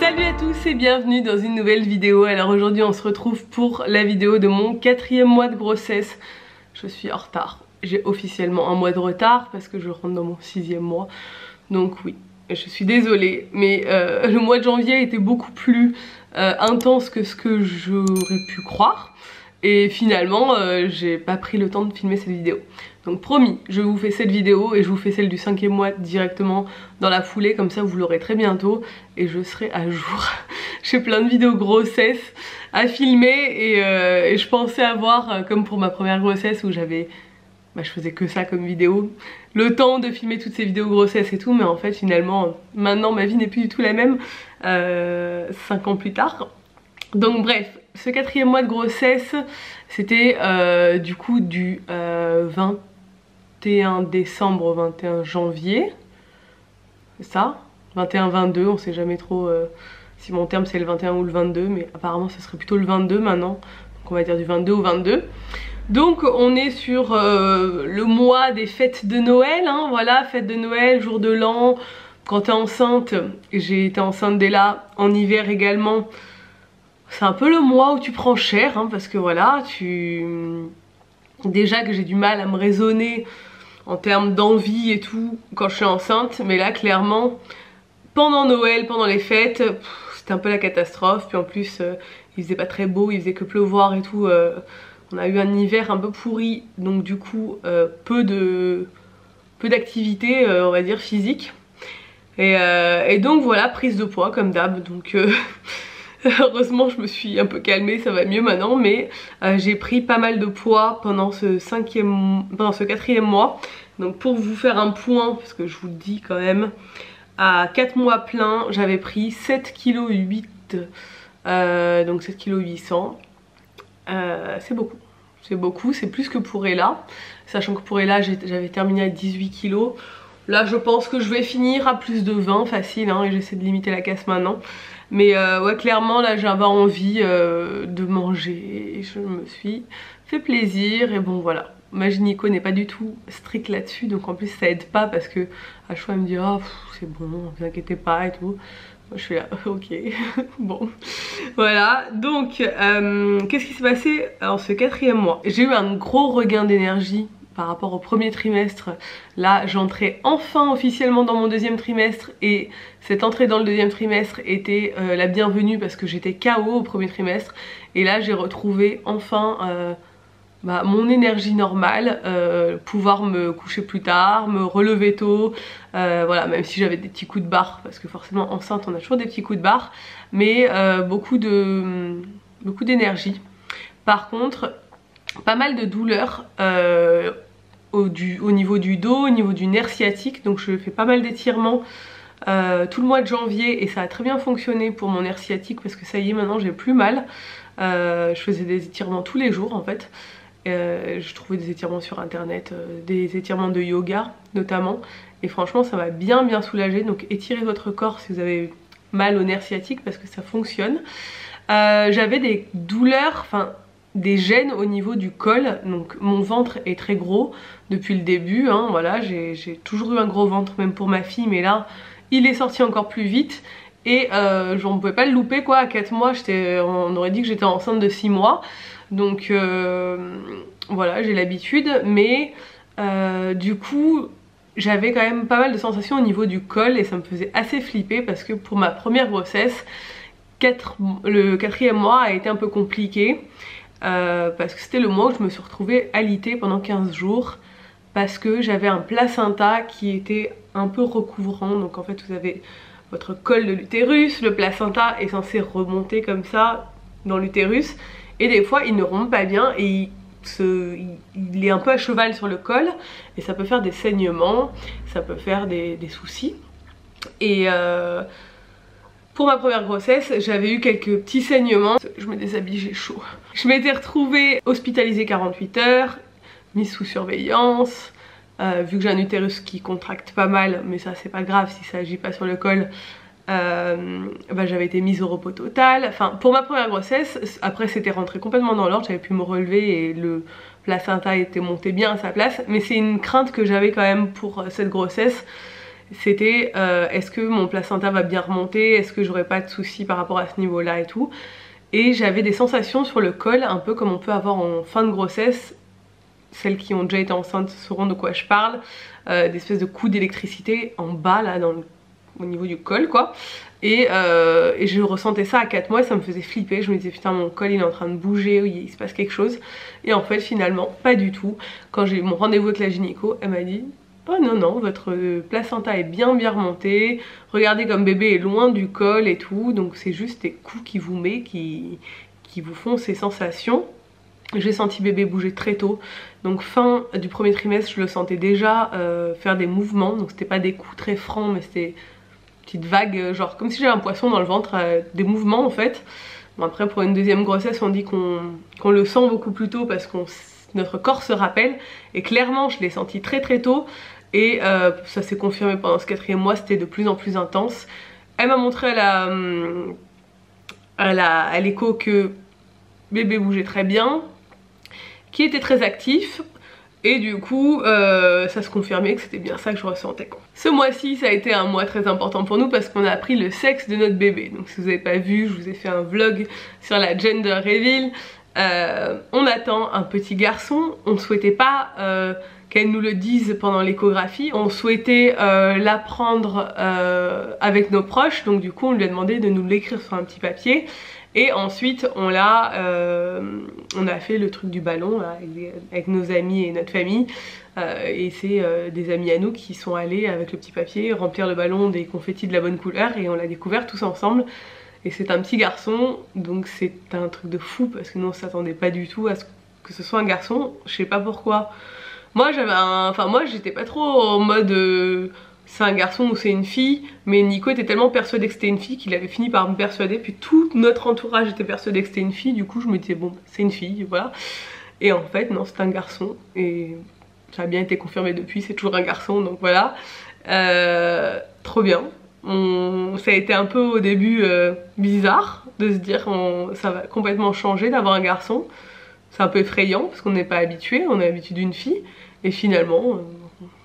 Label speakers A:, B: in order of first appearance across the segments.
A: Salut à tous et bienvenue dans une nouvelle vidéo. Alors aujourd'hui on se retrouve pour la vidéo de mon 4e mois de grossesse. Je suis en retard, j'ai officiellement un mois de retard parce que je rentre dans mon 6e mois. Donc oui, je suis désolée mais le mois de janvier était beaucoup plus intense que ce que j'aurais pu croire. Et finalement j'ai pas pris le temps de filmer cette vidéo. Donc promis, je vous fais cette vidéo et je vous fais celle du 5e mois directement dans la foulée, comme ça vous l'aurez très bientôt et je serai à jour. J'ai plein de vidéos grossesse à filmer et je pensais avoir, comme pour ma première grossesse où je faisais que ça comme vidéo, le temps de filmer toutes ces vidéos grossesse et tout, mais en fait finalement maintenant ma vie n'est plus du tout la même 5 ans plus tard. Donc bref, ce 4e mois de grossesse c'était du coup du 21 décembre au 21 janvier, c'est ça, 21-22, on sait jamais trop si mon terme c'est le 21 ou le 22, mais apparemment ça serait plutôt le 22 maintenant, donc on va dire du 22 au 22. Donc on est sur le mois des fêtes de Noël, hein, voilà, fêtes de Noël, jour de l'an, quand t'es enceinte, j'ai été enceinte dès là, en hiver également, c'est un peu le mois où tu prends cher, hein, parce que voilà, déjà que j'ai du mal à me raisonner en termes d'envie et tout quand je suis enceinte, mais là clairement pendant Noël, pendant les fêtes, c'était un peu la catastrophe. Puis en plus il faisait pas très beau, il faisait que pleuvoir et tout, on a eu un hiver un peu pourri, donc du coup peu d'activité on va dire physique et donc voilà, prise de poids comme d'hab, donc heureusement je me suis un peu calmée, ça va mieux maintenant, mais j'ai pris pas mal de poids pendant ce 4e mois. Donc pour vous faire un point, parce que je vous le dis quand même, à 4 mois pleins j'avais pris 7,8 kg, donc 7,8 kg, c'est beaucoup. C'est beaucoup, c'est plus que pour Ella, sachant que pour Ella j'avais terminé à 18 kg. Là je pense que je vais finir à plus de 20 facile, hein, et j'essaie de limiter la casse maintenant. Mais ouais, clairement là j'avais envie de manger et je me suis fait plaisir et bon voilà. Ma gynéco n'est pas du tout stricte là-dessus, donc en plus ça aide pas parce que à chaque fois elle me dit oh c'est bon, ne vous inquiétez pas et tout. Moi je suis là ok bon voilà. Donc qu'est-ce qui s'est passé en ce 4e mois? J'ai eu un gros regain d'énergie par rapport au premier trimestre. Là j'entrais enfin officiellement dans mon 2e trimestre et cette entrée dans le 2e trimestre était la bienvenue parce que j'étais KO au premier trimestre et là j'ai retrouvé enfin mon énergie normale, pouvoir me coucher plus tard, me relever tôt, voilà, même si j'avais des petits coups de barre parce que forcément enceinte on a toujours des petits coups de barre, mais beaucoup d'énergie. Par contre pas mal de douleurs au niveau du dos, au niveau du nerf sciatique, donc je fais pas mal d'étirements tout le mois de janvier et ça a très bien fonctionné pour mon nerf sciatique parce que ça y est maintenant j'ai plus mal. Je faisais des étirements tous les jours en fait, je trouvais des étirements sur internet, des étirements de yoga notamment, et franchement ça m'a bien soulagé. Donc étirez votre corps si vous avez mal au nerf sciatique parce que ça fonctionne. J'avais des douleurs, enfin des gènes au niveau du col, donc mon ventre est très gros depuis le début, hein, voilà, j'ai toujours eu un gros ventre même pour ma fille, mais là il est sorti encore plus vite et j'en pouvais pas le louper quoi. À 4 mois on aurait dit que j'étais enceinte de 6 mois, donc voilà, j'ai l'habitude, mais du coup j'avais quand même pas mal de sensations au niveau du col et ça me faisait assez flipper parce que pour ma première grossesse le 4e mois a été un peu compliqué. Parce que c'était le mois où je me suis retrouvée alitée pendant 15 jours parce que j'avais un placenta qui était un peu recouvrant. Donc en fait vous avez votre col de l'utérus, le placenta est censé remonter comme ça dans l'utérus et des fois il ne remonte pas bien et il est un peu à cheval sur le col et ça peut faire des saignements, ça peut faire des soucis. Et pour ma première grossesse, j'avais eu quelques petits saignements. Je me déshabille, j'ai chaud. Je m'étais retrouvée hospitalisée 48 heures, mise sous surveillance. Vu que j'ai un utérus qui contracte pas mal, mais ça c'est pas grave si ça agit pas sur le col, j'avais été mise au repos total. Enfin pour ma première grossesse, après c'était rentré complètement dans l'ordre, j'avais pu me relever et le placenta était monté bien à sa place. Mais c'est une crainte que j'avais quand même pour cette grossesse. c'était est-ce que mon placenta va bien remonter, est-ce que j'aurai pas de soucis par rapport à ce niveau là et tout. Et j'avais des sensations sur le col un peu comme on peut avoir en fin de grossesse. Celles qui ont déjà été enceintes sauront de quoi je parle, des espèces de coups d'électricité en bas là au niveau du col quoi. Et je ressentais ça à 4 mois, ça me faisait flipper, je me disais putain mon col il est en train de bouger, il se passe quelque chose. Et en fait finalement pas du tout. Quand j'ai eu mon rendez-vous avec la gynéco, elle m'a dit oh non non, votre placenta est bien remonté, regardez comme bébé est loin du col et tout, donc c'est juste des coups qui vous met, qui vous font ces sensations. J'ai senti bébé bouger très tôt, donc fin du premier trimestre je le sentais déjà faire des mouvements, donc c'était pas des coups très francs mais c'était une petite vague, genre comme si j'avais un poisson dans le ventre, des mouvements en fait. Bon après pour une deuxième grossesse on dit qu'on le sent beaucoup plus tôt parce que notre corps se rappelle, et clairement je l'ai senti très très tôt. Et ça s'est confirmé pendant ce 4e mois, c'était de plus en plus intense. Elle m'a montré à l'écho que bébé bougeait très bien, qui était très actif. Et du coup, ça se confirmait que c'était bien ça que je ressentais. Ce mois-ci, ça a été un mois très important pour nous parce qu'on a appris le sexe de notre bébé. Donc si vous n'avez pas vu, je vous ai fait un vlog sur la gender reveal. On attend un petit garçon, on ne souhaitait pas qu'elle nous le dise pendant l'échographie, on souhaitait l'apprendre avec nos proches, donc du coup on lui a demandé de nous l'écrire sur un petit papier. Et ensuite on a fait le truc du ballon là, avec nos amis et notre famille, et c'est des amis à nous qui sont allés avec le petit papier remplir le ballon des confettis de la bonne couleur, et on l'a découvert tous ensemble. Et c'est un petit garçon, donc c'est un truc de fou parce que nous on s'attendait pas du tout à ce que ce soit un garçon, je sais pas pourquoi. Moi j'étais pas trop en mode c'est un garçon ou c'est une fille, mais Nico était tellement persuadé que c'était une fille qu'il avait fini par me persuader, puis tout notre entourage était persuadé que c'était une fille, du coup je me disais bon c'est une fille, voilà. Et en fait non, c'est un garçon, et ça a bien été confirmé depuis, c'est toujours un garçon, donc voilà. Trop bien. Ça a été un peu au début bizarre de se dire ça va complètement changer d'avoir un garçon. C'est un peu effrayant parce qu'on n'est pas habitué, on est habitué d'une fille. Et finalement,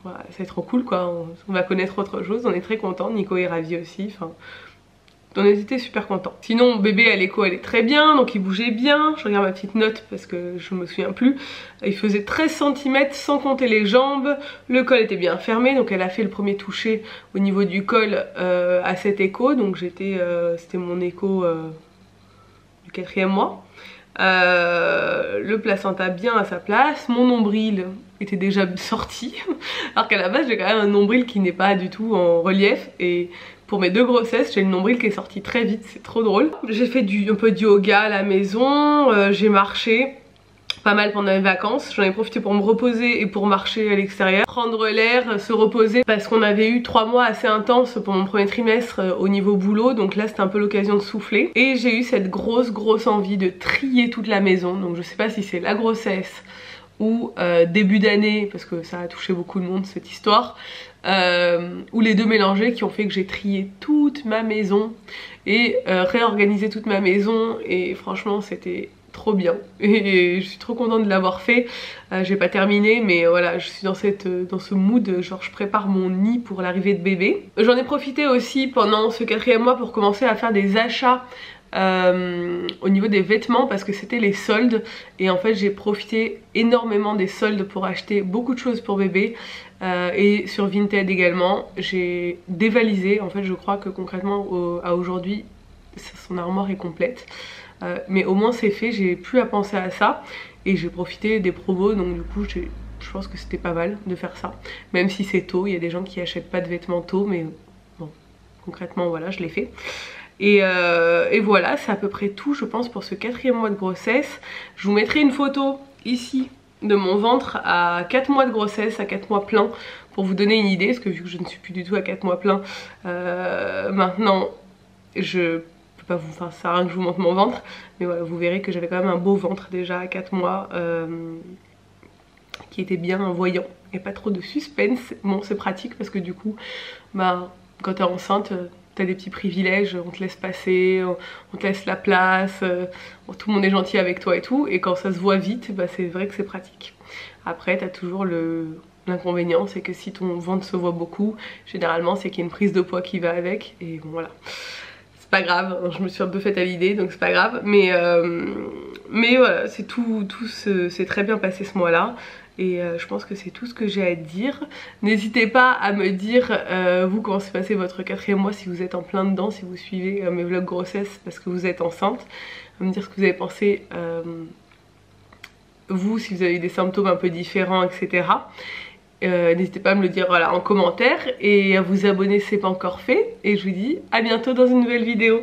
A: voilà, c'est trop cool quoi, on va connaître autre chose, on est très content, Nico est ravi aussi. Enfin, on était super contents. Sinon bébé à l'écho elle est très bien, donc il bougeait bien. Je regarde ma petite note parce que je me souviens plus. Il faisait 13 cm sans compter les jambes. Le col était bien fermé, donc elle a fait le premier toucher au niveau du col à cet écho. Donc c'était mon écho du 4e mois. Le placenta bien à sa place, mon nombril était déjà sorti alors qu'à la base j'ai quand même un nombril qui n'est pas du tout en relief, et pour mes 2 grossesses j'ai le nombril qui est sorti très vite, c'est trop drôle. J'ai fait un peu de yoga à la maison, j'ai marché pas mal pendant les vacances, j'en ai profité pour me reposer et pour marcher à l'extérieur, prendre l'air, se reposer, parce qu'on avait eu 3 mois assez intenses pour mon premier trimestre au niveau boulot, donc là c'était un peu l'occasion de souffler. Et j'ai eu cette grosse envie de trier toute la maison, donc je sais pas si c'est la grossesse ou début d'année, parce que ça a touché beaucoup de monde cette histoire, ou les deux mélangés qui ont fait que j'ai trié toute ma maison et réorganisé toute ma maison, et franchement c'était trop bien et je suis trop contente de l'avoir fait. J'ai pas terminé mais voilà, je suis dans ce mood, genre je prépare mon nid pour l'arrivée de bébé. J'en ai profité aussi pendant ce 4e mois pour commencer à faire des achats au niveau des vêtements parce que c'était les soldes, et en fait j'ai profité énormément des soldes pour acheter beaucoup de choses pour bébé, et sur Vinted également. J'ai dévalisé, en fait je crois que concrètement à aujourd'hui son armoire est complète. Mais au moins c'est fait, j'ai plus à penser à ça, et j'ai profité des promos, donc du coup je pense que c'était pas mal de faire ça. Même si c'est tôt, il y a des gens qui achètent pas de vêtements tôt, mais bon, concrètement voilà, je l'ai fait. Et voilà, c'est à peu près tout je pense pour ce 4e mois de grossesse. Je vous mettrai une photo ici de mon ventre à 4 mois de grossesse, à 4 mois plein, pour vous donner une idée, parce que vu que je ne suis plus du tout à 4 mois plein, maintenant ça sert à rien que je vous montre mon ventre, mais voilà, vous verrez que j'avais quand même un beau ventre déjà à 4 mois, qui était bien voyant et pas trop de suspense. Bon, c'est pratique parce que du coup bah quand t'es enceinte t'as des petits privilèges, on te laisse passer, on te laisse la place, tout le monde est gentil avec toi et tout, et quand ça se voit vite, bah c'est vrai que c'est pratique. Après t'as toujours L'inconvénient c'est que si ton ventre se voit beaucoup, généralement c'est qu'il y a une prise de poids qui va avec, et bon voilà. C'est pas grave, je me suis un peu faite à l'idée donc c'est pas grave, mais voilà, c'est c'est très bien passé ce mois-là. Et je pense que c'est tout ce que j'ai à dire. N'hésitez pas à me dire vous comment s'est passé votre 4e mois, si vous êtes en plein dedans, si vous suivez mes vlogs grossesse parce que vous êtes enceinte. À me dire ce que vous avez pensé vous, si vous avez des symptômes un peu différents, etc. N'hésitez pas à me le dire voilà, en commentaire et à vous abonner si ce n'est pas encore fait. Et je vous dis à bientôt dans une nouvelle vidéo.